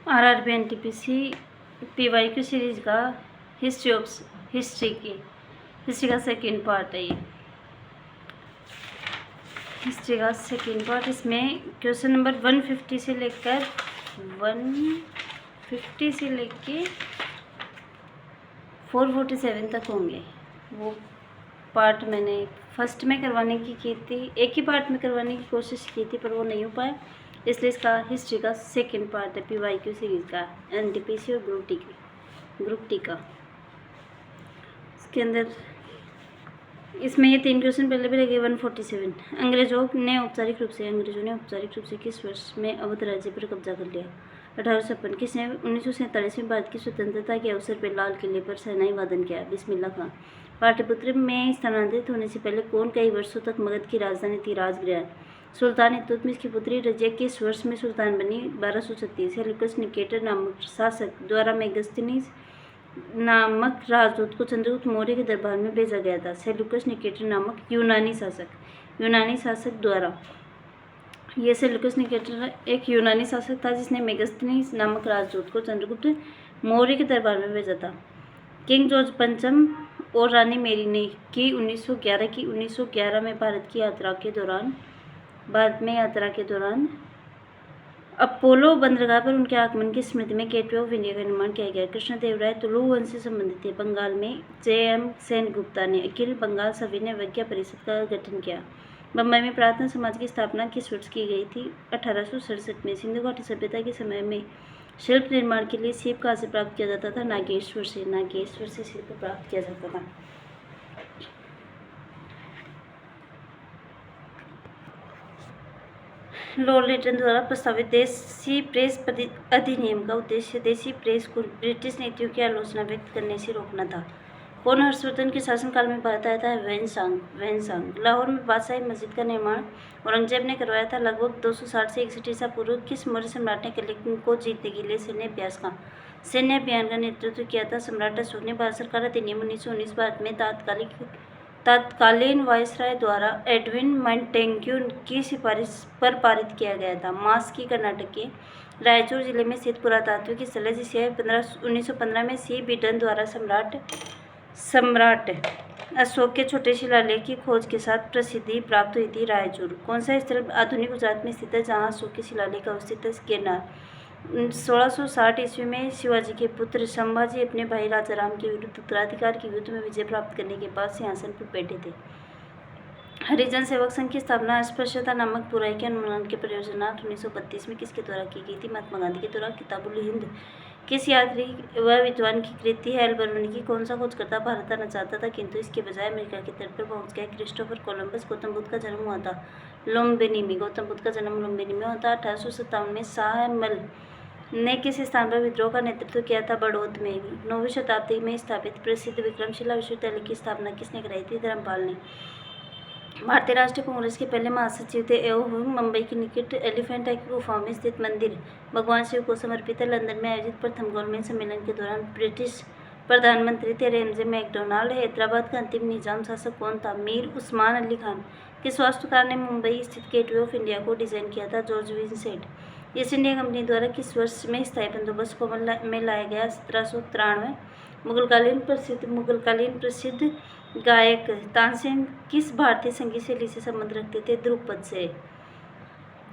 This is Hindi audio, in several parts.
आरआरबी एनटीपीसी पीवाईक्यू सीरीज का हिस्ट्री का सेकेंड पार्ट है ये। हिस्ट्री का सेकेंड पार्ट, इसमें क्वेश्चन नंबर 150 से लेकर 447 तक होंगे। वो पार्ट मैंने फर्स्ट में करवाने की थी, एक ही पार्ट में करवाने की कोशिश की थी, पर वो नहीं हो पाया, इसलिए इसका हिस्ट्री का सेकेंड पार्ट है पीवाईक्यू सीरीज का, एनटीपीसी और ग्रुप टी का। इसके अंदर इसमें ये 3 क्वेश्चन पहले भी लगे। 147, अंग्रेजों ने औपचारिक रूप से किस वर्ष में अवध राज्य पर कब्जा कर लिया? 1856। किसने 1947 में भारत की स्वतंत्रता के अवसर पर लाल किले पर शहनाई वादन किया? बिस्मिल्लाह खां। पाटलिपुत्र में स्थानांतरित होने से पहले कौन कई वर्षों तक मगध की राजधानी थी? राजगृह। सुल्तान इल्तुतमिश की पुत्री रजिया किस वर्ष में सुल्तान बनी? 1236। सेल्यूकस निकेटर नामक शासक द्वारा मेगस्थनीज नामक राजदूत को चंद्रगुप्त मौर्य के दरबार में भेजा गया था। सेल्यूकस निकेटर नामक यूनानी शासक द्वारा, यह सेल्यूकस निकेटर एक यूनानी शासक था जिसने मेगस्थनीज नामक राजदूत को चंद्रगुप्त मौर्य के दरबार में भेजा था। किंग जॉर्ज पंचम और रानी मेरी ने की 1911 में भारत में यात्रा के दौरान अपोलो बंदरगाह पर उनके आगमन की स्मृति में गेटवे ऑफ इंडिया का निर्माण किया गया। कृष्णदेवराय तुलु वंश से संबंधित थे। बंगाल में J.M. सेनगुप्ता ने अखिल बंगाल सविनय विज्ञा परिषद का गठन किया। बम्बई में प्रार्थना समाज की स्थापना किस वर्ष की गई थी? 1867 में। सिंधु घाटी सभ्यता के समय में शिल्प निर्माण के लिए सीप कहाँ से प्राप्त किया जाता था? नागेश्वर से शिल्प प्राप्त किया जाता था। लॉर्ड लिटन द्वारा प्रस्तावित देसी प्रेस अधिनियम का उद्देश्य देसी प्रेस को ब्रिटिश नीतियों की आलोचना व्यक्त करने से रोकना था। कौन हर्षवर्धन के शासनकाल में भारत आया था? वैनसांग। लाहौर में बादशाही मस्जिद का निर्माण औरंगजेब ने करवाया था। लगभग 260 से 61 ईसा पूर्व किस मौर्य सम्राट ने किले को जीतने के लिए सैन्य अभियान का नेतृत्व किया था? सम्राट अशोक ने। भारत सरकार अधिनियम 1919 भारत में तत्कालीन वायसराय द्वारा एडविन मॉन्टेग्यू की सिफारिश पर पारित किया गया था। मास्की कर्नाटक के रायचूर जिले में स्थित पुरातात्विक स्थल है जिसे 1915 में सी बीडन द्वारा सम्राट अशोक के छोटे शिलालेख की खोज के साथ प्रसिद्धि प्राप्त हुई थी। रायचूर कौन सा स्थल आधुनिक गुजरात में स्थित है जहाँ अशोक के शिलालेख अवस्थित है? गिरनार। 1660 ईस्वी में शिवाजी के पुत्र संभाजी अपने भाई राजाराम के विरुद्ध उत्तराधिकार के युद्ध में विजय प्राप्त करने के बाद सिंहासन पर बैठे थे। हरिजन सेवक संघ की स्थापना अस्पृश्यता नामक बुराई के उन्मूलन के परियोजना 1932 में किसके द्वारा की गई थी? महात्मा गांधी के द्वारा। किताबुल हिंद किस यात्री व विद्वान की कृति है? एल बर्नूली की। कौन सा खोजकर्ता भारत आना चाहता था किंतु इसके बजाय अमेरिका के तट पर पहुंच गया? Christopher Columbus. गौतम बुद्ध का जन्म हुआ था लुम्बिनी में। गौतम बुद्ध का जन्म लुम्बिनी में हुआ था। 1857 में शाहमल ने किस स्थान पर विद्रोह का नेतृत्व किया था? बड़ौद में। 9वीं शताब्दी में स्थापित प्रसिद्ध विक्रमशिला विश्वविद्यालय की स्थापना किसने कराई थी? धर्मपाल ने। भारतीय राष्ट्रीय कांग्रेस के पहले महासचिव थे एओ मुंबई के निकट एलिफेंटा की गुफा में स्थित मंदिर भगवान शिव को समर्पित है। लंदन में आयोजित प्रथम गोलमेज सम्मेलन के दौरान ब्रिटिश प्रधानमंत्री थे रेमजे मैकडोनाल्ड। हैदराबाद का अंतिम निजाम शासक कौन था? मीर उस्मान अली खान। किस वास्तुकार ने मुंबई स्थित गेटवे ऑफ इंडिया को डिजाइन किया था? George Vincent. East India company द्वारा किस वर्ष में स्थायी बंदोबस्त को में लाया गया? 1793। मुगलकालीन प्रसिद्ध गायक तानसेन किस भारतीय संगीत शैली से संबंध रखते थे? ध्रुपद से।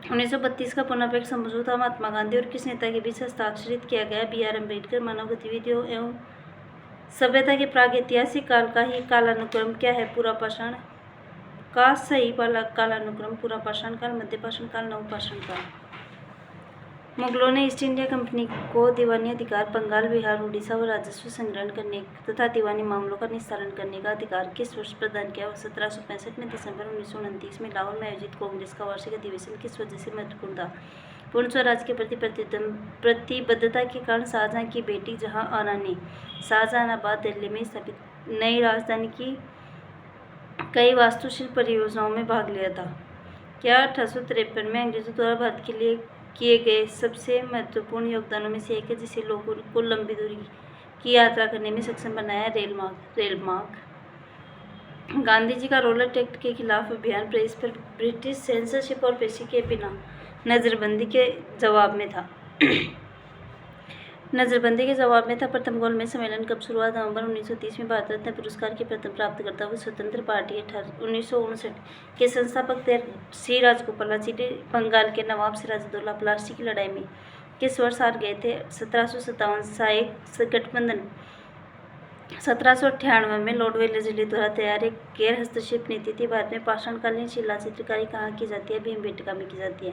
1932 का पुनर्पेक्ष समझौता महात्मा गांधी और किस नेता के बीच हस्ताक्षरित किया गया? B.R. अम्बेडकर। मानव गतिविधियों एवं सभ्यता के प्रागैतिहासिक काल का ही कालानुक्रम क्या है? पूरा पाषाण का सही कालानुक्रम पूरा पाषाण काल, मध्य पाषाण काल, नवपाषाण काल। मुगलों ने ईस्ट इंडिया कंपनी को दीवानी अधिकार बंगाल, बिहार, उड़ीसा और राजस्व संग्रहण करने तथा दीवानी मामलों का निस्तारण करने का अधिकार किस वर्ष प्रदान किया? 1765 में। दिसंबर 1929 में लाहौर में आयोजित कांग्रेस का वार्षिक अधिवेशन किस वजह से महत्वपूर्ण था? पूर्ण स्वराज के प्रति प्रतिबद्धता के कारण शाहजहां की बेटी जहां आरा ने शाहजहानाबाद दिल्ली में स्थापित नई राजधानी की कई वास्तुशिल्प परियोजनाओं में भाग लिया था। क्या 1853 में अंग्रेजों द्वारा भारत के लिए किए गए सबसे महत्वपूर्ण योगदानों में से एक है जिसे लोगों को लंबी दूरी की यात्रा करने में सक्षम बनाया? रेल मार्ग। गांधी जी का रोलर एक्ट के खिलाफ अभियान प्रेस पर ब्रिटिश सेंसरशिप और पेशी के बिना नज़रबंदी के जवाब में था। नजरबंदी के जवाब में था। प्रथम गोलमेज सम्मेलन कब शुरू हुआ? नवंबर 1930 में। भारत रत्न पुरस्कार के प्रथम प्राप्तकर्ता हुए स्वतंत्र पार्टी 1959 के संस्थापक थे सी राजगोपालाचारी ने बंगाल के नवाब सिराजुद्दौला प्लासी की लड़ाई में किस वर्ष हार गए थे? 1757। सहायक गठबंधन 1798 में लॉर्ड वेलेस्ली द्वारा तैयार एक गैर हस्तक्षेप नीति थी। भारत में पाषाणकालीन शिला चित्रकारी कहाँ की जाती है? भीमबेटका में की जाती है।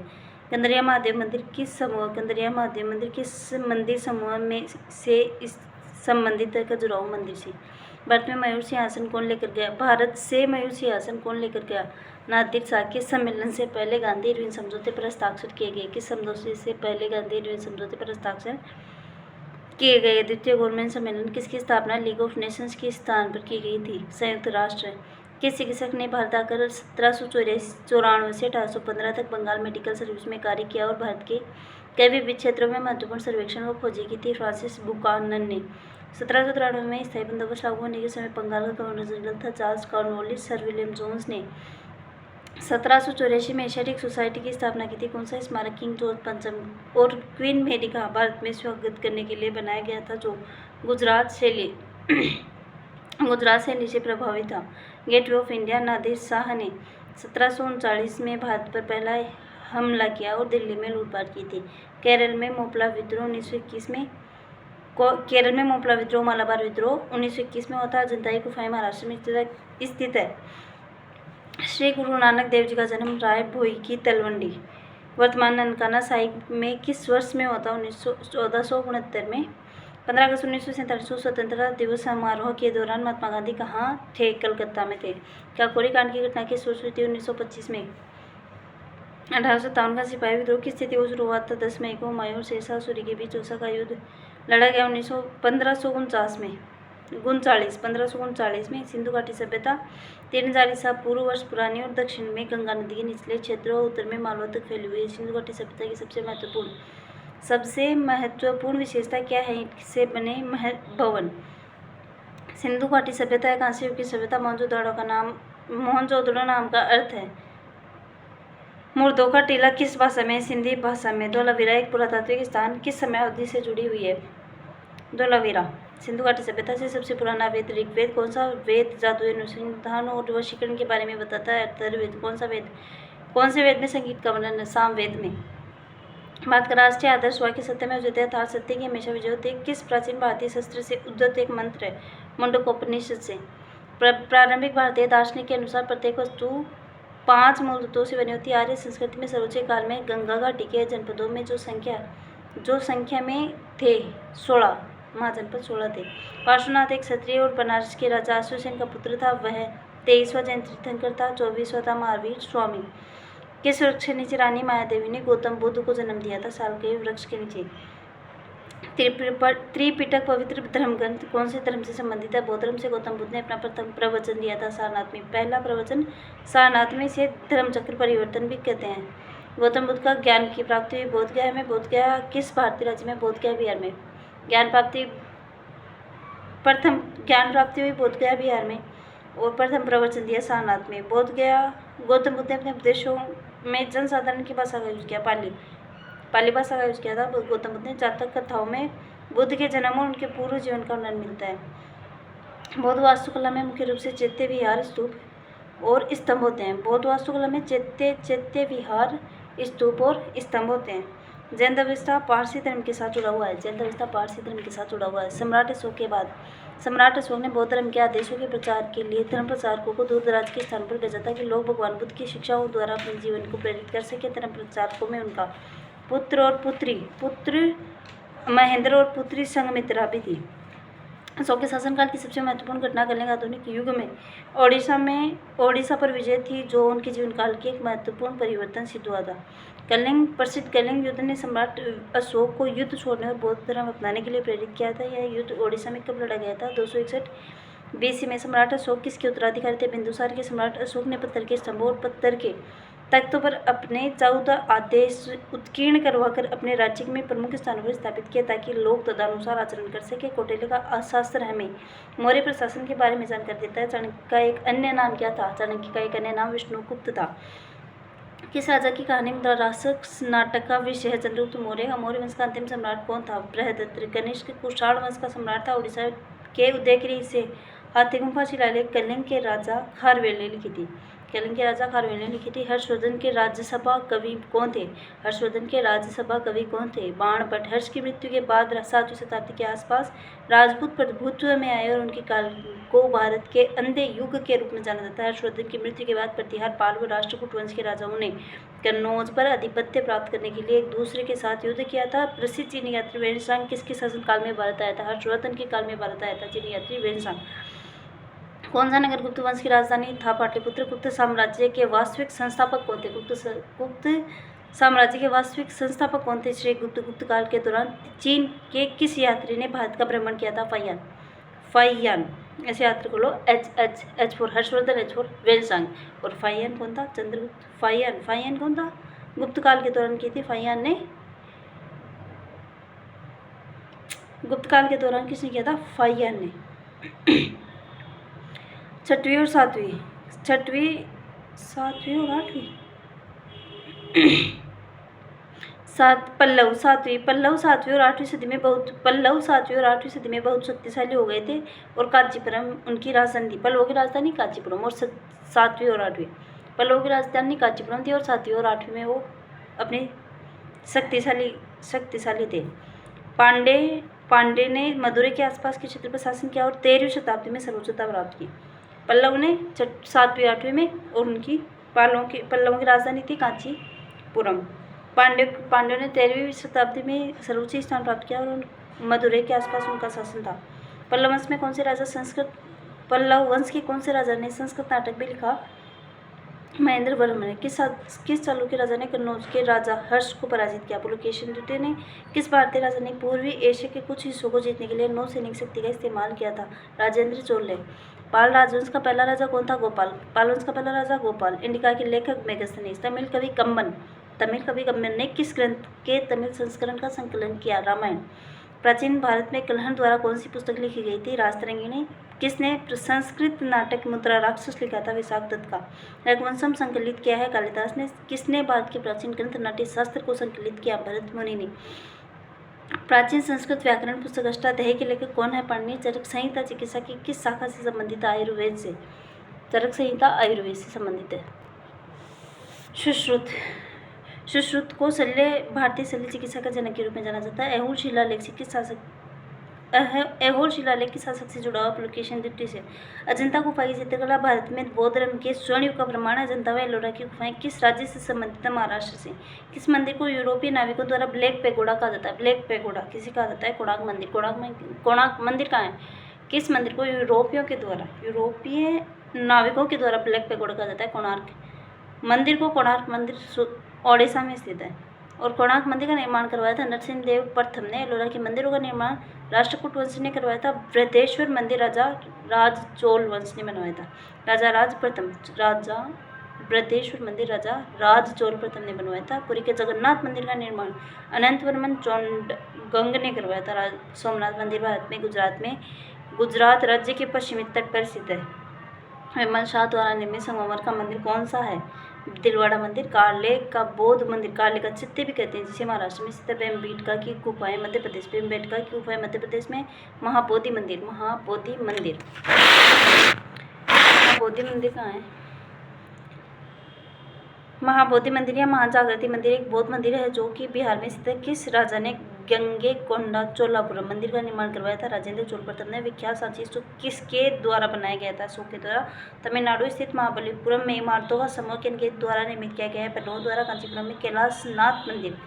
कंदरिया महादेव मंदिर किस समूह कंदरिया महादेव मंदिर किस मंदिर समूह में से इस संबंधित है? खजुराहो मंदिर से। भारत में मयूर सिंहासन कौन लेकर गया? भारत से मयूर सिंहासन कौन लेकर गया? नादिर शाह। किस सम्मेलन से पहले गांधी इरविन समझौते पर हस्ताक्षर किए गए? किस समझौते से पहले गांधी इरविन समझौते पर हस्ताक्षर किए गए? द्वितीय गोलमेज सम्मेलन किसकी स्थापना लीग ऑफ नेशंस के स्थान पर की गई थी? संयुक्त राष्ट्र। किस चिकित्सक ने भारत आकर 1794 से 1815 तक बंगाल मेडिकल सर्विस में कार्य किया और भारत के कई विविध क्षेत्रों में महत्वपूर्ण सर्वेक्षण व खोजें की थी? फ्रांसिस बुकानन ने। 1793 में स्थायी बंदोबस्त लागू होने के समय बंगाल का गवर्नर जनरल था Charles Cornwallis. Sir William Jones ने 1784 में एशियाटिक सोसाइटी की स्थापना की थी। कौन सा स्मारक किंग जॉर्ज पंचम और क्वीन मेरी का भारत में स्वागत करने के लिए बनाया गया था, जो गुजरात शैली से प्रभावित था? Gateway of India. Nadir Shah ने 1739 में भारत पर पहला हमला किया और दिल्ली में लूटपाट की थी। केरल में मोपला विद्रोह 1921 में मालाबार विद्रोह 1921 में हुआ था। अजंता की गुफाएं महाराष्ट्र में स्थित है। श्री गुरु नानक देव जी का जन्म राय भोई की तलवंडी वर्तमान ननकाना साहिब में किस वर्ष में हुआ था? 1469 में। 15 अगस्त 1947 को स्वतंत्रता दिवस समारोह के दौरान महात्मा गांधी कहाँ थे? कलकत्ता में थे। काकोरी कांड की घटना किस वर्ष हुई थी? 1925 में। 1857 का सिपाही विद्रोह की स्थिति शुरू हुआ था? 10 मई को। हुमायूं और शेरशाह सूरी के बीच चौसा का युद्ध लड़ा गया 1539 में। सिंधु घाटी सभ्यता 3000 ईसा पूर्व वर्ष पुरानी और दक्षिण में गंगा नदी के निचले क्षेत्रों और उत्तर में मालवा तक फैली हुई है। सिंधु घाटी सभ्यता की सबसे महत्वपूर्ण विशेषता क्या है? ईंट से बने भवन। सिंधु घाटी सभ्यता या कांस्य युग की सभ्यता मोहनजोदड़ो नाम का अर्थ है। मुर्दों का टीला किस भाषा में? सिंधी भाषा में। धोलावीरा एक पुरातात्विक स्थान किस समय अवधि से जुड़ी हुई है? धोलावीरा। सिंधु घाटी सभ्यता से सबसे पुराना वेद ऋग्वेद। कौन सा वेद जादू, अनुसंधान और वशीकरण के बारे में बताता है? अथर्ववेद। कौन से वेद में संगीत का वर्णन है? सामवेद में। भारत का राष्ट्रीय आदर्श वाक्य सत्य में उजते अर्थात सत्य की हमेशा विजय होती है। किस प्राचीन भारतीय शास्त्र से उद्धृत एक मंत्र है? मुंडकोपनिषद से। प्रारंभिक भारतीय दार्शनिक के अनुसार प्रत्येक वस्तु 5 मूल तत्वों से बनी होती है। आर्य संस्कृति में सर्वोच्च काल में गंगा घाटी के जनपदों में जो संख्या में थे 16 महाजनपद 16 थे। पार्श्वनाथ एक क्षत्रिय और बनारस के राजा अश्वसेन का पुत्र था। वह 23वां जैन तीर्थंकर था। 24वां था महावीर स्वामी। किस वृक्ष के नीचे रानी मायादेवी ने गौतम बुद्ध को जन्म दिया था? साल के वृक्ष के नीचे। त्रिपिटक पवित्र धर्म ग्रंथ कौन से धर्म से संबंधित है? बौद्ध धर्म से। गौतम बुद्ध ने अपना प्रथम प्रवचन दिया था सारनाथ में। पहला प्रवचन सारनाथ में से धर्मचक्र परिवर्तन भी कहते हैं। गौतम बुद्ध का ज्ञान की प्राप्ति हुई बोधगया में। बोधगया किस भारतीय राज्य में? बोधगया बिहार में। प्रथम ज्ञान प्राप्ति हुई बोधगया बिहार में और प्रथम प्रवचन दिया सारनाथ में। गौतम बुद्ध ने अपने उपदेशों में जनसाधारण की भाषा का यूज किया, पाली भाषा का यूज किया था। गौतम बुद्ध ने जातक कथाओं में बुद्ध के जन्म और उनके पूर्व जीवन का वर्णन मिलता है। बौद्ध वास्तुकला में मुख्य रूप से चैत्य विहार, स्तूप और स्तंभ होते हैं। बौद्ध वास्तुकला में चैत्य विहार, स्तूप और स्तंभ होते हैं। जैन व्यवस्था पारसी धर्म के साथ जुड़ा हुआ है। सम्राट अशोक के बाद सम्राट अशोक ने बौद्ध धर्म के आदेशों के प्रचार के लिए धर्म प्रचारकों को दूर दराज के स्थान पर भेजा ताकि लोग भगवान बुद्ध की शिक्षाओं द्वारा अपने जीवन को प्रेरित कर सके। धर्म प्रचारकों में उनका पुत्र महेंद्र और पुत्री संघमित्रा भी थी। अशोक के शासनकाल की सबसे महत्वपूर्ण घटना कलिंग आधुनिक युग में ओडिशा पर विजय थी, जो उनके जीवन काल की एक महत्वपूर्ण परिवर्तन सिद्ध हुआ था। प्रसिद्ध कलिंग युद्ध ने सम्राट अशोक को युद्ध छोड़ने और बौद्ध धर्म अपनाने के लिए प्रेरित किया था। यह युद्ध ओडिशा में कब लड़ा गया था? 261 BC में। सम्राट अशोक किसके उत्तराधिकारी थे? बिंदुसार के। सम्राट अशोक ने पत्थर के स्तंभों और पत्थर के तख्तों पर अपने 14 आदेश उत्कीर्ण करवाकर अपने राज्य में प्रमुख स्थानों पर स्थापित किया ताकि लोग तदनुसार आचरण कर सके। कौटिल्य का शास्त्र हमें मौर्य प्रशासन के बारे में जानकारी देता है। चाणक्य का एक अन्य नाम क्या था? चाणक्य का एक अन्य नाम विष्णुगुप्त था। किस राजा की कहानी में रासक नाटक का विषय है? चंद्रगुप्त मौर्य का। मौर्य वंश का अंतिम सम्राट कौन था? बृहदत्त। कनिष्क कुषाण वंश का सम्राट था। उड़ीसा के उदयगिरी से हाथी गुम्फा शिलालेख कलिंग के राजा खारवेल ने लिखी थी। कलिंग के राजा खारवेल ने लिखी थी। हर्षवर्धन के राज्यसभा कवि कौन थे? हर्षवर्धन के राज्यसभा कवि कौन थे? बाणभट्ट। हर्ष की मृत्यु के बाद 7वीं शताब्दी के आसपास राजपूत प्रभुत्व में आए और उनके काल को भारत के अंधे युग के रूप में जाना जाता है। हर्षवर्धन की मृत्यु के बाद प्रतिहार पाल व राष्ट्रकूट वंश के राजाओं ने कन्नौज पर आधिपत्य प्राप्त करने के लिए एक दूसरे के साथ युद्ध किया था। प्रसिद्ध चीनी यात्री वेनसांग किसके शासनकाल में भारत आया था? हर्षवर्धन के काल में भारत आया था चीनी यात्री वेनसांग। कौन सा नगर गुप्त वंश की राजधानी था? पाटलिपुत्र। गुप्त साम्राज्य के वास्तविक संस्थापक कौन थे? गुप्त साम्राज्य के वास्तविक संस्थापक कौन थे? श्री गुप्त। गुप्त काल के दौरान चीन के किस यात्री ने भारत का भ्रमण किया था? फाहियान। फाहियान। ऐसे यात्री को लो। H for Harshvardhan, H for Hiuen Tsang. और फाहियान कौन था? चंद्रगुप्त। फाहियान। फाहियान कौन था? गुप्त काल के दौरान की थी फाहियान ने। गुप्त काल के दौरान किसने किया था? फाहियान ने। छठवीं और सातवीं और आठवीं पल्लव सातवीं और आठवीं सदी में बहुत शक्तिशाली हो गए थे और कांचीपुरम उनकी राजधानी थी। पल्लवों की राजधानी कांचीपुरम और सातवीं और आठवीं। पल्लवों की राजधानी कांचीपुरम थी और सातवीं और आठवीं में वो अपने शक्तिशाली थे। पांडे ने मदुरै के आसपास के क्षेत्र पर शासन किया और 13वीं शताब्दी में सर्वोच्चता प्राप्त की। पल्लव ने 7वीं 8वीं में और उनकी पल्लवों की राजधानी थी कांचीपुरम। पांड्यों ने 13वीं शताब्दी में सर्वोच्च स्थान प्राप्त किया और मदुरै के आसपास उनका शासन था। पल्लव वंश के कौन से राजा ने संस्कृत नाटक भी लिखा? महेंद्र वर्मन ने। किस चालुक्य राजा ने कन्नौज के राजा हर्ष को पराजित किया? पुलकेशिन द्वितीय ने। किस भारतीय राजा ने पूर्वी एशिया के कुछ हिस्सों को जीतने के लिए नौसैनिक शक्ति का इस्तेमाल किया था? राजेंद्र चोल ने। पाल राजवंश का पहला राजा कौन था? गोपाल। पाल वंश का पहला राजा गोपाल। इंडिका के लेखक मेगस्थनीज। तमिल कवि कम्बन ने किस ग्रंथ के तमिल संस्करण का संकलन किया? रामायण। प्राचीन भारत में कल्हण द्वारा कौन सी पुस्तक लिखी गई थी? राजतरंगिणी। किसने संस्कृत नाटक मुद्रा राक्षस लिखा था? विशाख दत्त का। रघुवंशम संकलित किया है कालिदास ने। किसने भारत के प्राचीन ग्रंथ नाट्य शास्त्र को संकलित किया? भरत मुनि ने। प्राचीन संस्कृत व्याकरण पुस्तक अष्टाध्यायी के लेखक कौन है? पाणिनि। चरक संहिता चिकित्सा की किस शाखा से संबंधित है? आयुर्वेद से। चरक संहिता आयुर्वेद से संबंधित है। सुश्रुत को भारतीय शल्य चिकित्सा का जनक के रूप में जाना जाता है। ऐहोल शिलालेख किस शासक से जुड़ा हुआ? पुलकेशिन द्वितीय से। अजंता गुफा की चित्रकला भारत में बौद्ध धर्म के स्वर्ण युग का प्रमाण है। अजंता व एलोरा की गुफाएं किस राज्य से संबंधित है? महाराष्ट्र से। किस मंदिर को यूरोपीय नाविकों द्वारा ब्लैक पैगोडा कहा जाता है? ब्लैक पैगोडा किसे कहा जाता है? कोणार्क मंदिर। कोणार्क मंदिर कहाँ है? किस मंदिर को यूरोपीय नाविकों के द्वारा ब्लैक पैगोडा कहा जाता है? कोणार्क मंदिर को। कोणार्क मंदिर ओडिशा में स्थित है। और कोणार्क मंदिर का निर्माण करवाया था नरसिंहदेव प्रथम ने। एलोरा के मंदिरों का निर्माण राष्ट्रकूट वंश ने करवाया था। बृहदेश्वर मंदिर राजा राज चोल वंश ने बनवाया था। बृहदेश्वर मंदिर राजा राज चोल प्रथम ने बनवाया था। पुरी के जगन्नाथ मंदिर का निर्माण अनंतवर्मन चोंडगंग ने करवाया था। सोमनाथ मंदिर भारत में गुजरात राज्य के पश्चिमी तट पर स्थित है। विमल शाह द्वारा निर्मित संगमरमर का मंदिर कौन सा है? दिलवाड़ा मंदिर। कारले का बौद्ध मंदिर, कारले का चित्ते भी कहते हैं, जिसे महाराष्ट्र में स्थित है। बेमबेटका की गुफाएं मध्य प्रदेश में। महाबोधि मंदिर कहाँ है? महाबोधि मंदिर या महाजागृति मंदिर एक बौद्ध मंदिर है जो कि बिहार में स्थित है। किस राजा ने गंगैकोंडा चोलापुरम मंदिर का निर्माण करवाया था? राजेंद्र चोल प्रथम ने। विख्यात सांची स्तूप किसके द्वारा बनाया गया था? अशोक के द्वारा। तमिलनाडु स्थित महाबलीपुरम में इमारतों का समूह किनके द्वारा निर्मित किया गया है? पल्लवों द्वारा। कांचीपुरम में कैलाशनाथ मंदिर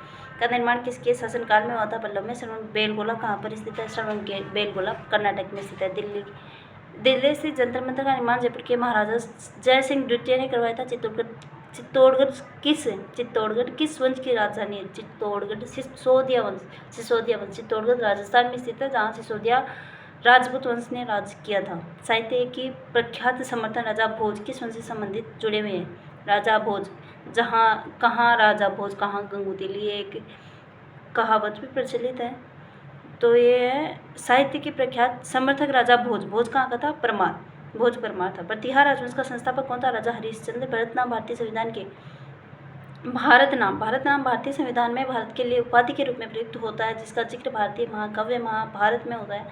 का निर्माण किसके शासनकाल में हुआ था? पल्लव में। श्रवणबेलगोला कहाँ पर स्थित है? श्रवणबेलगोला कर्नाटक में स्थित है। दिल्ली से जंतर मंतर का निर्माण जयपुर के महाराजा जय सिंह द्वितीय ने करवाया था। चित्तौड़गढ़ किस वंश की राजधानी है? चित्तौड़गढ़ सिसोदिया वंश। चित्तौड़गढ़ राजस्थान में स्थित है, जहाँ सिसोदिया राजपूत वंश ने राज किया था। साहित्य की प्रख्यात समर्थन राजा भोज किस वंश से संबंधित जुड़े हुए हैं? राजा भोज। कहाँ राजा भोज कहाँ गंगू तिल, ये एक कहावत भी प्रचलित है। तो ये है साहित्य के प्रख्यात समर्थक राजा भोज कहाँ का था? भोज परमार था। प्रतिहार राजवंश का संस्थापक कौन था? राजा हरिश्चंद्र। भरत नाम भारतीय संविधान के भारत नाम भारतीय संविधान में भारत के लिए उपाधि के रूप में प्रयुक्त होता है, जिसका जिक्र भारतीय महाकाव्य महाभारत में होता है।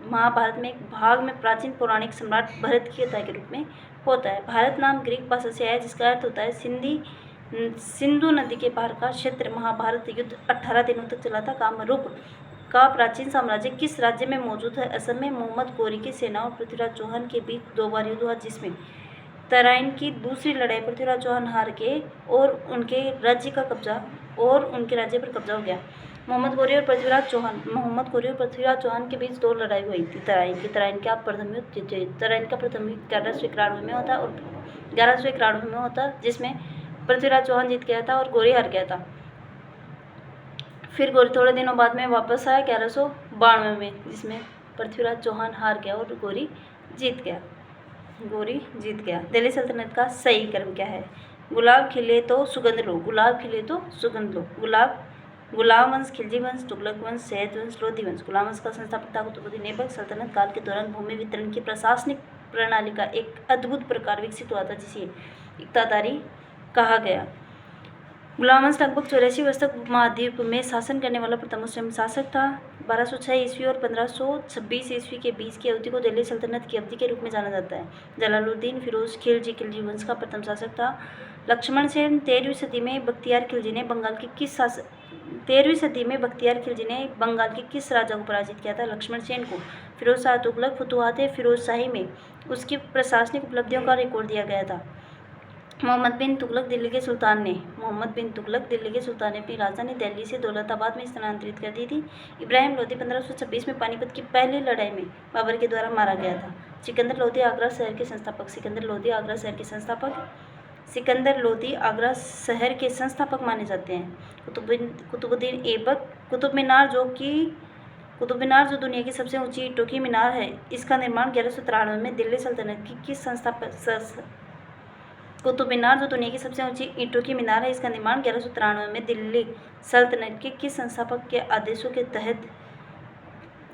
महाभारत में एक भाग में प्राचीन पौराणिक सम्राट भरत की कथा के रूप में होता है। भारत नाम ग्रीक भाषा से आया है, जिसका अर्थ होता है सिंधु नदी के पार का क्षेत्र। महाभारत युद्ध 18 दिनों तक चला था। कामरूप का प्राचीन साम्राज्य किस राज्य में मौजूद है? असम में। मोहम्मद गौरी की सेना और पृथ्वीराज चौहान के बीच 2 बार युद्ध हुआ, जिसमें तराइन की दूसरी लड़ाई पृथ्वीराज चौहान हार के और उनके राज्य पर कब्जा हो गया। मोहम्मद गौरी और पृथ्वीराज चौहान के बीच 2 लड़ाई हुई थी। तराइन का प्रथम युद्ध तराइन का प्रथम युद्ध 1191 में होता और 1191 में होता, जिसमें पृथ्वीराज चौहान जीत गया था और गौरी हार गया था। फिर गौरी थोड़े दिनों बाद में वापस आया 1192 में, जिसमें पृथ्वीराज चौहान हार गया और गौरी जीत गया। दिल्ली सल्तनत का सही क्रम क्या है? गुलाब खिले तो सुगंध लो। गुलाम वंश, खिलजी वंश, तुगलक वंश, सैयद वंश, लोधी वंश। गुलाम वंश का संस्थापक था कुतुबुद्दीन ऐबक। सल्तनत काल के दौरान भूमि वितरण की प्रशासनिक प्रणाली का एक अद्भुत प्रकार विकसित हुआ था, जिसे इक्तादारी कहा गया। गुलाम वंश लगभग 84 वर्ष तक उपमहाद्वीप में शासन करने वाला प्रथम मुस्लिम शासक था। 1206 ईस्वी और 1526 ईस्वी के बीच की अवधि को दिल्ली सल्तनत की अवधि के रूप में जाना जाता है। जलालुद्दीन फिरोज खिलजी वंश का प्रथम शासक था। लक्ष्मण सेन 13वीं सदी में बख्तियार खिलजी ने बंगाल के किस राजा को पराजित किया था? लक्ष्मण सेन को। फिरोज शाह तुगलक फतुहात फिरोज शाही में उसकी प्रशासनिक उपलब्धियों का रिकॉर्ड दिया गया था। मोहम्मद बिन तुगलक दिल्ली के सुल्तान ने अपनी राजधानी दिल्ली से दौलताबाद में स्थानांतरित कर दी थी। इब्राहिम लोदी 1526 में पानीपत की पहली लड़ाई में बाबर के द्वारा मारा गया था। सिकंदर लोदी आगरा शहर के संस्थापक माने जाते हैं। कुतुबुद्दीन ऐबक कुतुब मीनार जो दुनिया की सबसे ऊंची ईंटों की मीनार है, इसका निर्माण 1193 में दिल्ली सल्तनत की किस संस्थापक कुतुब मीनार जो दुनिया की सबसे ऊंची ईंटों की मीनार है, इसका निर्माण 1193 में दिल्ली सल्तनत के किस संस्थापक के आदेशों के तहत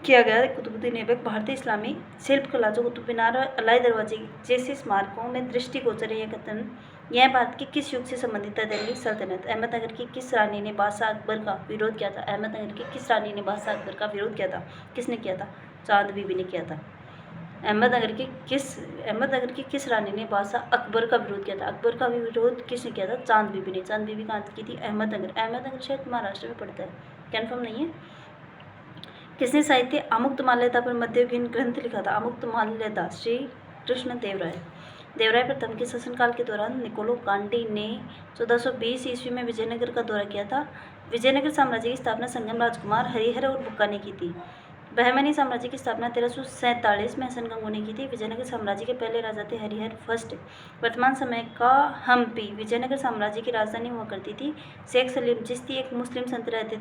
किया गया? कुतुबुद्दीन ऐबक। भारतीय इस्लामी शिल्पकला जो कुतुब मीनार और अलाई दरवाजे जैसे स्मारकों में दृष्टिगोचर है, यह भारत के किस युग से संबंधित है? दिल्ली सल्तनत। अहमदनगर की किस रानी ने बादशाह अकबर का विरोध किया था? किसने किया था? चांद बीबी ने किया था। अहमदनगर की किस रानी ने बादशाह अकबर का विरोध किया था? अकबर का विरोध किसने किया था? चांद बीबी ने। चांद बीबी कहाँ की थी? अहमदनगर शायद महाराष्ट्र में पड़ता है, कन्फर्म नहीं है। किसने साहित्य आमुक्तमाल्यदा पर मध्ययुगीन ग्रंथ लिखा था? आमुक्तमाल्यदा श्री कृष्ण देवराय प्रथम के शासनकाल के दौरान निकोलो कांडी ने 1420 ईस्वी में विजयनगर का दौरा किया था। विजयनगर साम्राज्य की स्थापना संगम राजकुमार हरिहर और बुक्का ने की थी। बहमनी साम्राज्य की स्थापना 1347 में हसन गंगू ने की थी। विजयनगर साम्राज्य के पहले राजा थे हरिहर फर्स्ट। वर्तमान समय का हम्पी विजयनगर साम्राज्य की राजधानी हुआ करती थी। शेख सलीम चिश्ती एक मुस्लिम संत रहते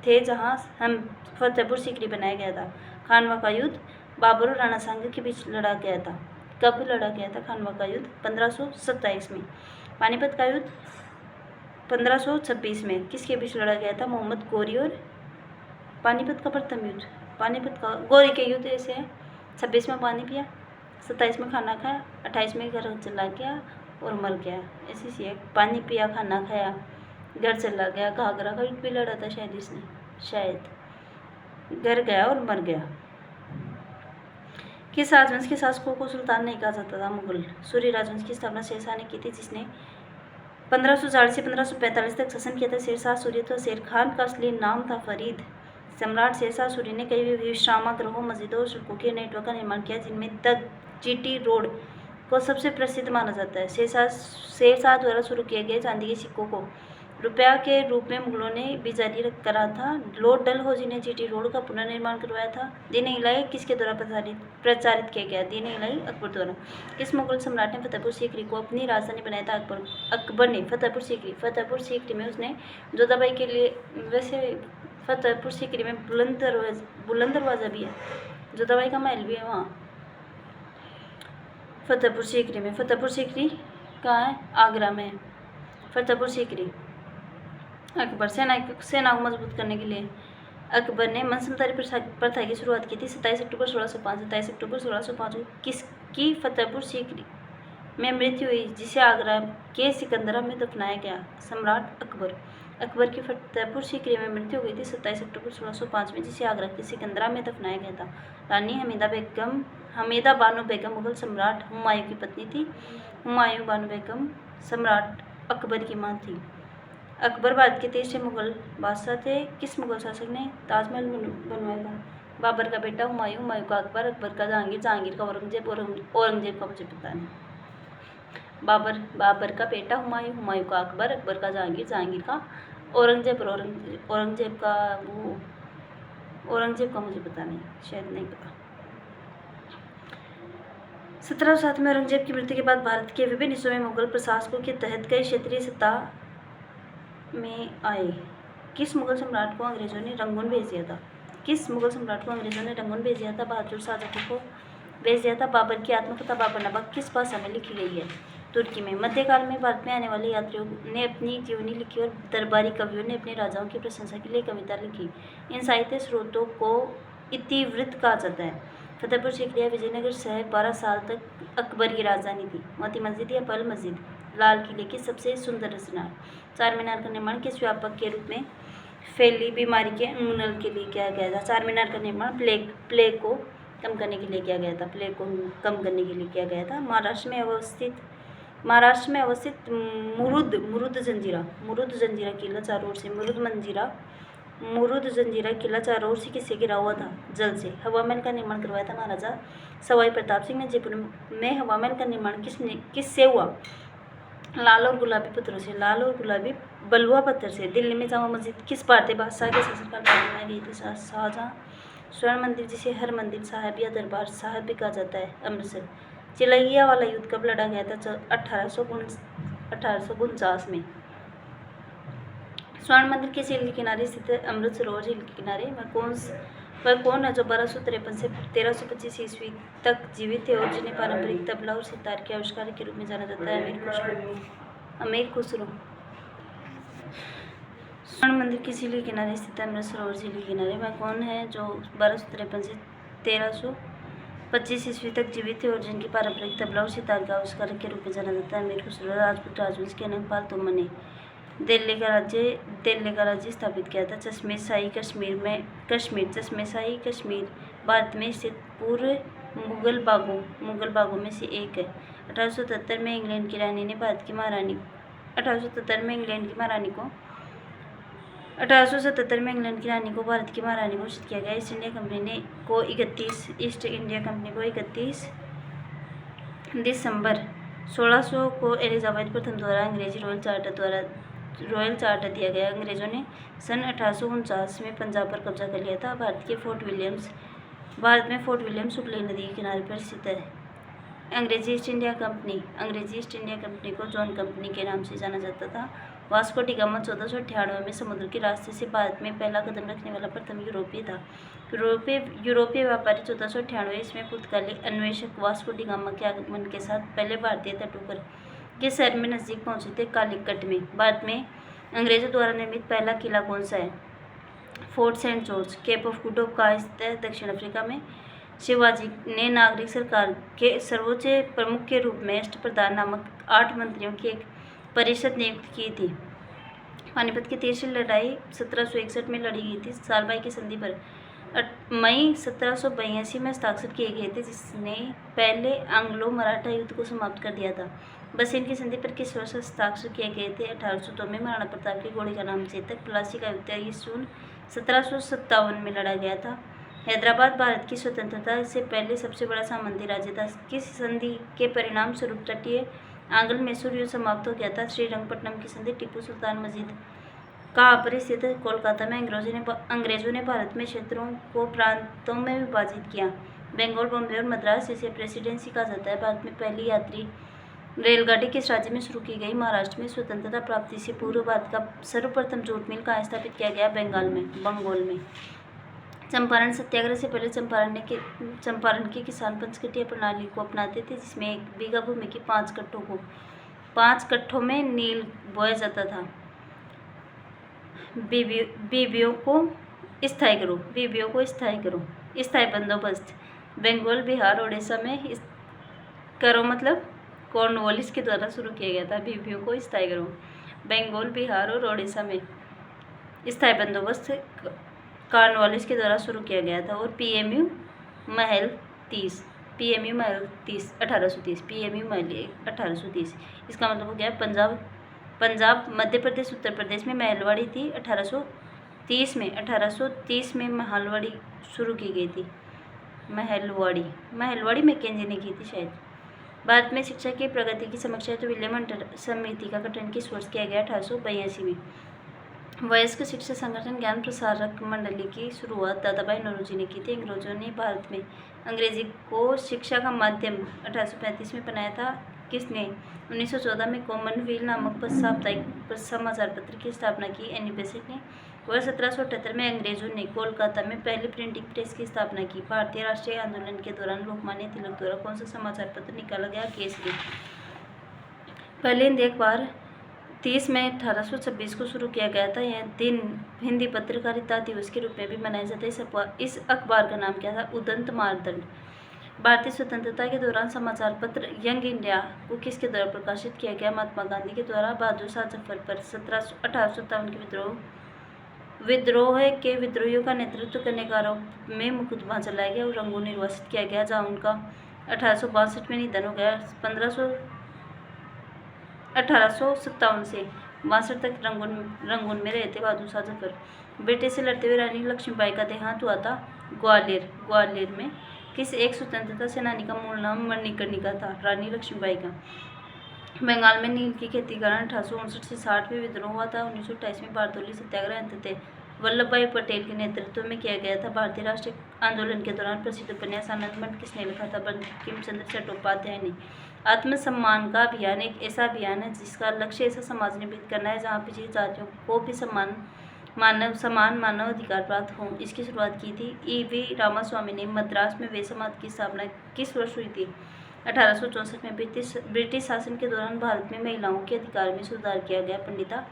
थे, जहाँ हम फतेहपुर सीकरी बनाया गया था। खानवा का युद्ध बाबर और राणा सांगा के बीच लड़ा गया था। कब लड़ा गया था खानवा का युद्ध? 1527 में। पानीपत का युद्ध 1526 में किसके बीच लड़ा गया था? मोहम्मद गौरी और पानीपत का प्रथम युद्ध गौरी के युद्ध ऐसे है। 26 में पानी पिया, 27 में खाना खाया, 28 में घर चला गया और मर गया। ऐसी सी है, पानी पिया, खाना खाया, घर चला गया, घाघरा का युद्ध भी लड़ा था शायद घर गया और मर गया। किस राजवंश के शासकों को सुल्तान नहीं कहा जाता था? मुगल। सूर्य राजवंश की स्थापना शेरशाह ने की थी, जिसने 1540 से 1545 तक शासन किया था। शेरशाह सूर्य तो शेर खान का असली नाम था फरीद। सम्राट शेरशाह सूरी ने कई विश्रामगृहों, मस्जिदों और सड़कों के नेटवर्क का निर्माण किया, जिनमें द जीटी रोड को सबसे प्रसिद्ध माना जाता है। शेरशाह द्वारा शुरू किए गए चांदी के सिक्कों को रुपया के रूप में मुगलों ने भी जारी करा था। लॉर्ड डलहौजी ने जीटी रोड का पुनर्निर्माण करवाया था। दीन-ए-इलाही किसके द्वारा प्रचारित किया गया? दीन-ए-इलाही अकबर द्वारा। किस मुगल सम्राट ने फतेहपुर सीकरी को अपनी राजधानी बनाया था? अकबर ने। फतेहपुर सीकरी में उसने जोधाबाई के लिए, वैसे फतेहपुर सीकरी में बुलंद दरवाजा भी है, जोधाबाई का महल भी है वहाँ फतेहपुर सीकरी कहाँ है? आगरा में। फतेहपुर सीकरी। अकबर सेना को मजबूत करने के लिए अकबर ने मनसबदारी प्रथा की शुरुआत की थी। 27 अक्टूबर 1605 को किसकी फतेहपुर सीकरी में मृत्यु हुई, जिसे आगरा के सिकंदरा में दफनाया गया। सम्राट अकबर। अकबर की फतेहपुर सीकरी में मृत्यु हो गई थी 27 अक्टूबर 1605 में, जिसे आगरा के सिकंदरा में दफनाया गया था। रानी हमीदा बानो बेगम मुगल सम्राट हुमायूं की पत्नी थी। हुमायूं बानो बेगम सम्राट अकबर की मां थी। अकबर भारत के 13वें मुगल बादशाह थे। किस मुगल शासक ने ताजमहल बनवाया था? बाबर का बेटा हुमायूं, हुमायूं का अकबर, अकबर का जहांगीर, जहांगीर का औरंगजेब, औरंगजेब का मुझे पता नहीं। बाबर का बेटा हुमायूं, हुमायूं का अकबर, अकबर का जहांगीर, जहांगीर का औरंगजेब, औरंगजेब का मुझे पता नहीं, शायद नहीं पता। 1707 में औरंगजेब की मृत्यु के बाद भारत के विभिन्न हिस्सों में मुगल प्रशासकों के तहत कई क्षेत्रीय सत्ता में आए। किस मुगल सम्राट को अंग्रेजों ने रंगून भेज दिया था? बहादुर शाह जफर को भेज दिया था। बाबर की आत्मकथा बाबरनामा किस भाषा में लिखी गई है? तुर्की में। मध्यकाल में भारत में आने वाले यात्रियों ने अपनी जीवनी लिखी और दरबारी कवियों ने अपने राजाओं की प्रशंसा के लिए कविता लिखी। इन साहित्य स्रोतों को इतिवृत्त कहा जाता है। फतेहपुर सीकरी विजयनगर शहर 12 साल तक अकबर की राजधानी थी। मोती मस्जिद या पल मस्जिद लाल किले की सबसे सुंदर रचना। चार मीनार का निर्माण किस व्यापक के रूप में फैली बीमारी के उन्मूलन के लिए किया गया था? चार मीनार का निर्माण प्लेग को कम करने के लिए किया गया था। महाराष्ट्र में अवस्थित मुरुद जंजीरा किला चारों ओर से किससे घिरा हुआ था? जल से। हवा महल का निर्माण करवाया था महाराजा सवाई प्रताप सिंह ने। जयपुर में हवा महल का निर्माण किससे हुआ? लाल और गुलाबी बलुआ पत्थर से। दिल्ली में जामा मस्जिद किस भारतीय बादशाह के शासनकाल में बनाई गई थी? शाहजहां। स्वर्ण मंदिर, जिसे हर मंदिर साहब या दरबार साहब भी कहा जाता है, अमृतसर। चिलैया वाला युद्ध कब लड़ा गया था? 1849 में। स्वर्ण मंदिर किस झील के किनारे स्थित है? अमृत सरोवर झील के किनारे। वह कौन है जो 1253 से 1325 ईस्वी तक जीवित है और जिन्हें पारंपरिक तबला और सितार के आविष्कार के रूप में जाना जाता है? अमीर खुसरो। स्वर्ण मंदिर किस झील के किनारे स्थित है? अमृत सरोवर झील के किनारे। वह कौन है जो 1253 से 1325 ईस्वी तक जीवित थे और जिनकी पारंपरिक तबला और सितार के आविष्कार के रूप में जाना जाता है? अमीर खुसरो। राजपूत राजवंश के नंगपाल तोमर ने दिल्ली का राज्य स्थापित किया था। चश्मे शाही कश्मीर भारत में स्थित पूर्व मुगल बागों में से एक है। 1877 में इंग्लैंड की रानी ने भारत की महारानी को 1877 में इंग्लैंड की महारानी को भारत की महारानी घोषित किया गया। ईस्ट इंडिया कंपनी को 31 दिसंबर 1600 को एलिजाबेथ प्रथम द्वारा अंग्रेजी रॉयल चार्टर दिया गया। अंग्रेजों ने सन 1849 में पंजाब पर कब्जा कर लिया था। भारत में फोर्ट विलियम्स हुगली नदी के किनारे पर स्थित है। अंग्रेजी ईस्ट इंडिया कंपनी को जॉन कंपनी के नाम से जाना जाता था। वास्को डी गामा 1498 में समुद्र के रास्ते से भारत में पहला कदम रखने वाला प्रथम यूरोपीय था। यूरोपीय व्यापारी 1498 ईस्वी पुर्तगाली अन्वेषक वास्को डी गामा के आगमन के साथ पहले भारतीय तटों पर के शहर में नजदीक पहुंचे थे, कालीकट में। भारत में अंग्रेजों द्वारा निर्मित पहला किला कौन सा है? Fort Saint George. Cape of Good Hope कहाँ स्थित है? दक्षिण अफ्रीका में। शिवाजी ने नागरिक सरकार के सर्वोच्च प्रमुख के रूप में अष्टप्रधान नामक 8 मंत्रियों की एक परिषद नियुक्त की थी। पानीपत की तीसरी लड़ाई 1761 में लड़ी गई थी। सालबाई की संधि पर मई 1782 में हस्ताक्षर किए गए थे, जिसने पहले एंग्लो मराठा युद्ध को समाप्त कर दिया था। बसेन की संधि पर किस वर्ष हस्ताक्षर किए गए थे? 1802 में। महाराणा प्रताप की घोड़ी का नाम चेतक। प्लासी का युद्ध 23 जून 1757 में लड़ा गया था। हैदराबाद भारत की स्वतंत्रता से पहले सबसे बड़ा सामंती राज्य था। किस संधि के परिणाम स्वरूप तटीय आंग्ल मैसूर युद्ध समाप्त हो गया था? श्रीरंगपट्टनम की संधि। टीपू सुल्तान मस्जिद कहाँ पर स्थित है? कोलकाता में। अंग्रेजों ने भारत में क्षेत्रों को प्रांतों में विभाजित किया। बंगाल, बॉम्बे और मद्रास, जिसे प्रेसिडेंसी कहा जाता है। भारत में पहली यात्री रेलगाड़ी किस राज्य में शुरू की गई? महाराष्ट्र में। स्वतंत्रता प्राप्ति से पूर्व भारत का सर्वप्रथम जूट मिल कहाँ स्थापित किया गया? बंगाल में। चंपारण सत्याग्रह से पहले चंपारण के किसान पंचकट्टीय प्रणाली को अपनाते थे, जिसमें 1 बीघा भूमि की 5 कट्ठों में नील बोया जाता था। बीबियों को स्थायी करो। स्थायी बंदोबस्त। बंगाल, बिहार, ओडिशा में करो मतलब कॉर्नवालिस के द्वारा शुरू किया गया था। बीबीओ को स्थायी गिरोह बंगाल, बिहार और ओडिशा में स्थायी बंदोबस्त कॉर्नवालिस के द्वारा शुरू किया गया था। और पीएमयू महल 30 1830 पीएमयू महल 1830। इसका मतलब हो गया पंजाब मध्य प्रदेश उत्तर प्रदेश में महलवाड़ी थी। 1830 में महलवाड़ी शुरू की गई थी। महलवाड़ी मैकेंजी ने की थी शायद। भारत में शिक्षा की प्रगति की समीक्षा हेतु विलियम हंटर समिति का गठन किस वर्ष किया गया? 1882 में। वयस्क शिक्षा संगठन ज्ञान प्रसारक मंडली की शुरुआत दादाभाई नौरोजी ने की थी। अंग्रेजों ने भारत में अंग्रेजी को शिक्षा का माध्यम 1835 में बनाया था। किसने? 1914 में कॉमनवेल्थ नामक साप्ताहिक समाचार पत्र की स्थापना की। एनी बेसेंट ने। वर्ष 1778 में अंग्रेजों ने कोलकाता में पहली प्रिंटिंग प्रेस की स्थापना की। भारतीय राष्ट्रीय आंदोलन के दौरान लोकमान्य तिलक द्वारा कौन सा समाचार पत्र निकाला गया? केसरी। पहले हिंदी अखबार 30 मई 1826 को शुरू किया गया था। यह दिन हिंदी पत्रकारिता दिवस के रूप में भी मनाया जाता है। इस अखबार का नाम क्या था? उदंत मार्तंड। भारतीय स्वतंत्रता के दौरान समाचार पत्र यंग इंडिया को किसके द्वारा प्रकाशित किया गया? महात्मा गांधी के द्वारा। बहादुर शाह जफर पर 1857 के विद्रोह के विद्रोहियों का नेतृत्व करने के आरोप में मुकदमा चलाया गया और रंगून निर्वासित किया गया, जहाँ उनका 1862 में निधन हो गया। 1857 से 62 तक रंगून में रहे थे बहादुर शाह जफर। ब्रिटिश से लड़ते हुए रानी लक्ष्मीबाई का देहांत हुआ था ग्वालियर में। किस एक स्वतंत्रता सेनानी का मूल नाम मणिकर्णिका था? रानी लक्ष्मीबाई का। बंगाल में नील की खेती के कारण 1859 से 60 में विद्रोह हुआ था। 1928 में बारदोली सत्याग्रह अंततः वल्लभ भाई पटेल के नेतृत्व में किया गया था। भारतीय राष्ट्रीय आंदोलन के दौरान प्रसिद्ध उपन्यास आनंद मठ किसने लिखा था? बंकिम चंद्र चट्टोपाध्याय ने। आत्मसम्मान का अभियान एक ऐसा अभियान है जिसका लक्ष्य ऐसा समाज निर्मित करना है जहाँ पिछड़ी जातियों को भी समान मानव अधिकार प्राप्त हों। इसकी शुरुआत की थी E.V. रामास्वामी ने। मद्रास में वे समाज की स्थापना किस वर्ष हुई थी? 1864 में। ब्रिटिश शासन के दौरान भारत में महिलाओं के अधिकार में सुधार किया गया पंडिता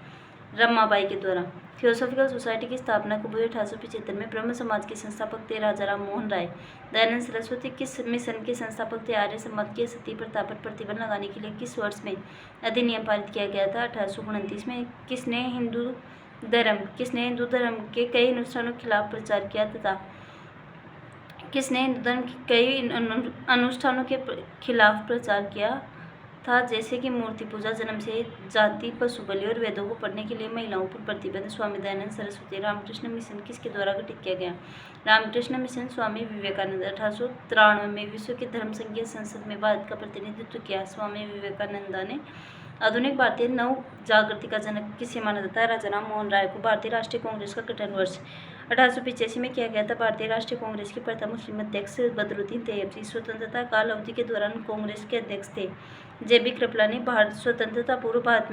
रमाबाई के द्वारा। थियोसॉफिकल सोसाइटी की स्थापना कब हुई? 1875 में। ब्रह्म समाज के संस्थापक थे राजा राम मोहन राय। दयानंद सरस्वती किस मिशन के संस्थापक थे? आर्य समाज के सती प्रथा पर प्रतिबंध लगाने के लिए किस वर्ष में अधिनियम पारित किया गया था? 1829 में। किसने हिंदू धर्म के कई अनुष्ठानों के खिलाफ प्रचार किया तथा किसने हिंदू धर्म के कई अनुष्ठानों के खिलाफ प्रचार किया था, जैसे कि मूर्ति पूजा, जन्म से जाति, पशु बलि और वेदों को पढ़ने के लिए महिलाओं पर प्रतिबंध? स्वामी दयानंद सरस्वती। रामकृष्ण मिशन किसके द्वारा गठित किया गया? रामकृष्ण मिशन स्वामी विवेकानंद। 1893 में विश्व की धर्म संघीय संसद में भारत का प्रतिनिधित्व किया स्वामी विवेकानंद ने। आधुनिक भारतीय नव जागृति का जनक किसे माना जाता है? राजा राम मोहन राय को। भारतीय राष्ट्रीय कांग्रेस का गठन वर्ष 1885 में किया गया था। भारतीय राष्ट्रीय कांग्रेस के प्रथम मुस्लिम अध्यक्ष बदरुद्दीन तैयबजी। स्वतंत्रता काल अवधि के दौरान कांग्रेस के अध्यक्ष थे JB कृपला ने। स्वतंत्रता पूर्व भारत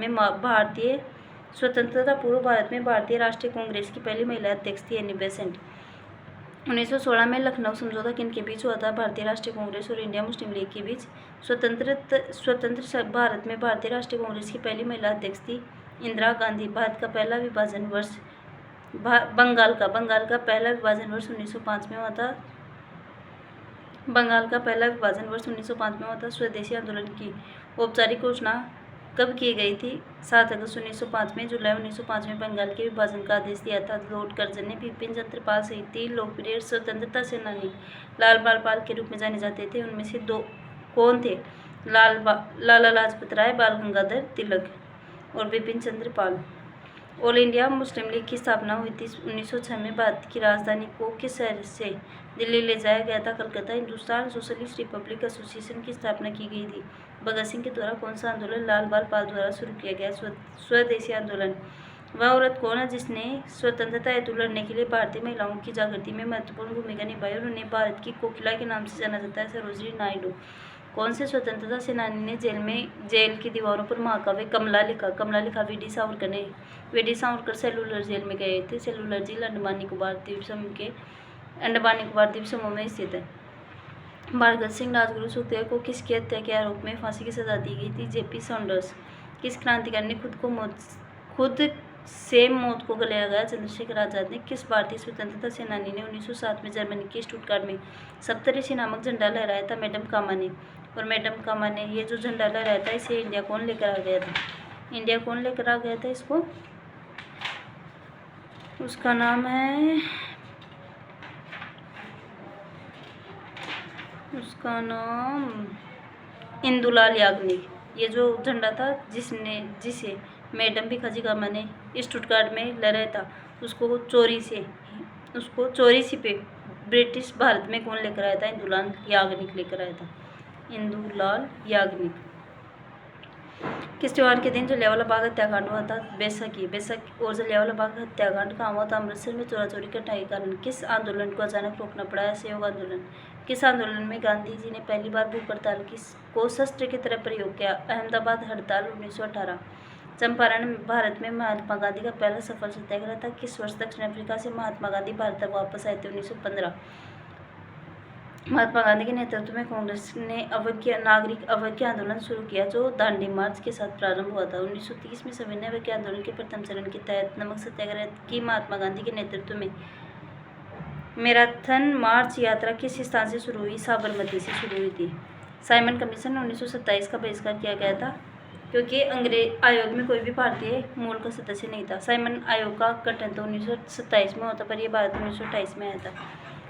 में भारतीय राष्ट्रीय कांग्रेस की पहली महिला अध्यक्ष थी एनी बेसेंट। 1916 में लखनऊ समझौता किनके बीच हुआ था? भारतीय राष्ट्रीय कांग्रेस और इंडिया मुस्लिम लीग के बीच। स्वतंत्र भारत में भारतीय राष्ट्रीय कांग्रेस की पहली महिला अध्यक्ष थी इंदिरा गांधी। भारत का पहला विभाजन वर्ष बंगाल का पहला विभाजन वर्ष 1905 में हुआ था। बंगाल का पहला विभाजन वर्ष 1905 में हुआ था। स्वदेशी आंदोलन की औपचारिक घोषणा कब की गई थी? 7 अगस्त 1905 में। जुलाई 1905 में बंगाल के विभाजन का आदेश दिया था लॉर्ड कर्जन ने। बिपिन चंद्र पाल सहित 3 लोकप्रिय स्वतंत्रता सेनानी लाल बाल पाल के रूप में जाने जाते थे। उनमें से 2 कौन थे? लाला लाजपत राय, बाल गंगाधर तिलक और Bipin Chandra Pal. All India Muslim league की स्थापना हुई थी 1906 में। भारत की राजधानी को किस शहर से दिल्ली ले जाया गया था? Calcutta. Hindustan socialist Republic association की स्थापना की गई थी भगत सिंह के द्वारा। कौन सा आंदोलन लाल बाल पाल द्वारा शुरू किया गया? स्वदेशी आंदोलन। वह औरत कौन है जिसने स्वतंत्रता हेतु लड़ने के लिए भारतीय महिलाओं की जागृति में महत्वपूर्ण भूमिका निभाई और उन्हें भारत की कोकिला के नाम से जाना जाता है? सरोजिनी नायडू। कौन से स्वतंत्रता सेनानी ने जेल की दीवारों पर महाकाव्य कमला लिखा? वी.डी. सावरकर ने। वी.डी. सावरकर सेलुलर जेल में गए थे। सेलुलर जेल अंडमान निकोबार द्वीप समूह में स्थित है। भगत सिंह राजगुरु सुखदेव को किसकी हत्या के आरोप में फांसी की सजा दी गई थी? J.P. सॉन्डर्स। किस क्रांतिकारी ने खुद से मौत को गले लगाया? चंद्रशेखर आजाद ने। किस भारतीय स्वतंत्रता सेनानी ने 1907 में जर्मनी के स्टुटगार्ट में सप्तऋषि नामक झंडा लहराया था? मैडम कामा ने। और मैडम का माने ये जो झंडा लहराया था इसे इंडिया कौन लेकर आ गया था? इंडिया कौन लेकर आ गया था इसको? उसका नाम है, उसका नाम इंदुलाल याग्निक। ये जो झंडा था जिसे मैडम भिखाजी कामा ने स्टुटगार्ट में लहराया था, उसको चोरी पे ब्रिटिश भारत में कौन लेकर आया था? इंदुलाल याग्निक लेकर आया था। इंदुलाल याग्निक। किस त्योहार के दिन जलियांवाला बाग हत्याकांड हुआ था? बैसाखी। और जलियांवाला बाग हत्याकांड कहाँ हुआ था? अमृतसर में चोरी घटना के कारण किस आंदोलन को अचानक रोकना पड़ा? असहयोग आंदोलन। किस आंदोलन में गांधी जी ने पहली बार भूख हड़ताल को शस्त्र की तरह प्रयोग किया? अहमदाबाद हड़ताल 1918। चंपारण भारत में महात्मा गांधी का पहला सफल सत्याग्रह था। किस वर्ष दक्षिण अफ्रीका से महात्मा गांधी भारत तक वापस आए थे? 1915। महात्मा गांधी के नेतृत्व में कांग्रेस ने नागरिक अवज्ञा आंदोलन शुरू किया, जो दांडी मार्च के साथ प्रारंभ हुआ था। 1930 में सविनय अवज्ञा आंदोलन के प्रथम चरण के तहत नमक सत्याग्रह की महात्मा गांधी के नेतृत्व में मैराथन मार्च यात्रा किस स्थान से शुरू हुई? साबरमती से शुरू हुई थी। साइमन कमीशन 1927 का बहिष्कार किया गया था क्योंकि अंग्रेज आयोग में कोई भी भारतीय मूल का सदस्य नहीं था। साइमन आयोग का गठन तो 1927 में होता, पर यह भारत 1928 में आया था।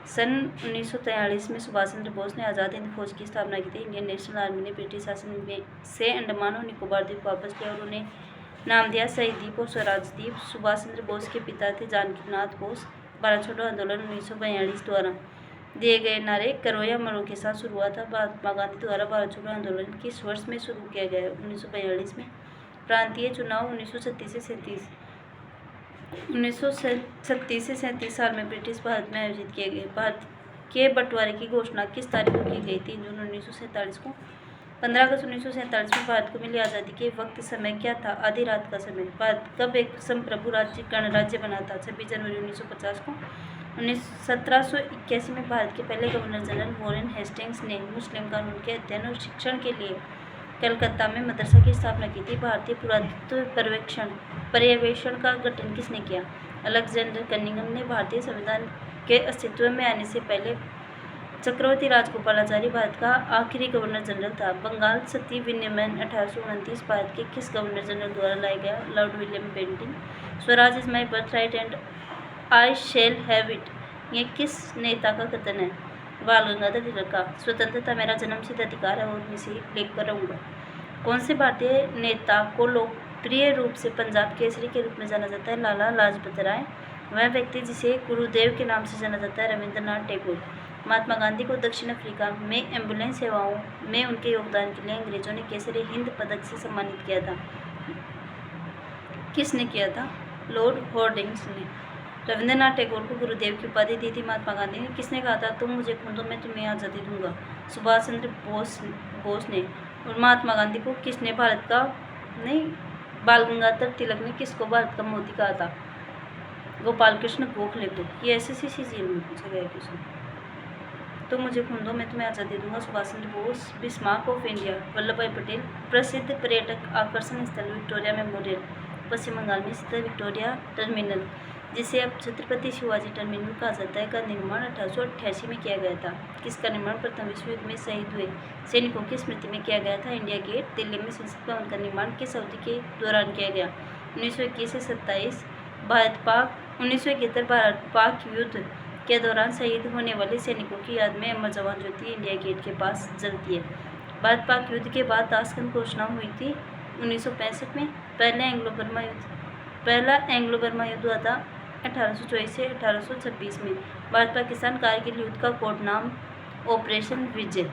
सन 1943 में सुभाष चंद्र बोस ने आज़ाद हिंद फौज की स्थापना की थी। इंडियन नेशनल आर्मी ने ब्रिटिश शासन से अंडमान और निकोबार द्वीप वापस लिया और उन्हें नाम दिया शहीद द्वीप और स्वराज द्वीप। सुभाष चंद्र बोस के पिता थे जानकी नाथ बोस। भारत छोड़ो आंदोलन 1942 द्वारा दिए गए नारे करो या मरो के साथ शुरू हुआ था। महात्मा गांधी द्वारा भारत छोड़ो आंदोलन किस वर्ष में शुरू किया गया? 1942 में। प्रांतीय चुनाव 1936 से 37 1936 से 37 साल में ब्रिटिश भारत में आयोजित किए गए। भारत के बंटवारे की घोषणा किस तारीख को की गई थी? जून 1947 को। 15 अगस्त 1947 में भारत को मिली आज़ादी के वक्त समय क्या था? आधी रात का समय। भारत कब एक संप्रभु गणराज्य बना था? 26 जनवरी 1950 को। 1781 में भारत के पहले गवर्नर जनरल वॉरेन हेस्टिंग्स ने मुस्लिम कानून के अध्ययन और शिक्षण के लिए कलकत्ता में मदरसा की स्थापना की थी। भारतीय पुरातत्व पर्यवेक्षण का गठन किसने किया? अलेक्जेंडर कनिंघम ने। भारतीय संविधान के अस्तित्व में आने से पहले चक्रवर्ती राजगोपालाचारी भारत का आखिरी गवर्नर जनरल था। बंगाल सती विनियमन 1829 भारत के किस गवर्नर जनरल द्वारा लाया गया? Lord William Bentinck. Swaraj is my birthright and I shall have it, ये किस नेता का कथन है? बाल गंगाधर तिलक का। स्वतंत्रता मेरा जन्मसिद्ध अधिकार है और मैं इसे लेकर रहूँगा। कौन से भारतीय नेता को लोकप्रिय रूप से पंजाब केसरी के रूप में जाना जाता है? लाला लाजपत राय। वह व्यक्ति जिसे गुरुदेव के नाम से जाना जाता है? रविंद्रनाथ टैगोर। महात्मा गांधी को दक्षिण अफ्रीका में एम्बुलेंस सेवाओं में उनके योगदान के लिए अंग्रेजों ने केसरी हिंद पदक से सम्मानित किया था। किसने किया था? लॉर्ड हॉर्डिंग्स ने। रविंद्रनाथ टैगोर को गुरुदेव की उपाधि दी थी महात्मा गांधी ने। किसने कहा था तुम मुझे खून दो मैं तुम्हें आज़ादी दूंगा? सुभाष चंद्र बोस ने। और महात्मा गांधी को किसने भारत का नहीं बाल गंगाधर तिलक ने किसको भारत का मोदी कहा था? गोपाल कृष्ण गोखले को। ये SSC जेल में पूछा गया क्वेश्चन। तो मुझे खून दो मैं तुम्हें आज़ादी दूंगा। Subhash Chandra Bose. Bismarck of India Vallabhbhai Patel. प्रसिद्ध पर्यटक आकर्षण स्थल विक्टोरिया मेमोरियल पश्चिम बंगाल में स्थित विक्टोरिया टर्मिनल, जिसे अब छत्रपति शिवाजी टर्मिनल कहा जाता है, का निर्माण 1888 में किया गया था। किसका निर्माण प्रथम विश्व युद्ध में शहीद हुए सैनिकों की स्मृति में किया गया था? India gate. दिल्ली में संसद भवन का निर्माण किस अवधि के दौरान किया गया? 1921 से 27। भारत पाक 1971 भारत पाक युद्ध के दौरान शहीद होने वाले सैनिकों की याद में अमर जवान ज्योति इंडिया गेट के पास जलती है। भारत पाक युद्ध के बाद ताशकंद घोषणा हुई थी 1965 में। पहला एंग्लो बर्मा युद्ध हुआ था 1824 से 1826 में। भारत पाकिस्तान कारगिल युद्ध का कोड नाम ऑपरेशन विजय।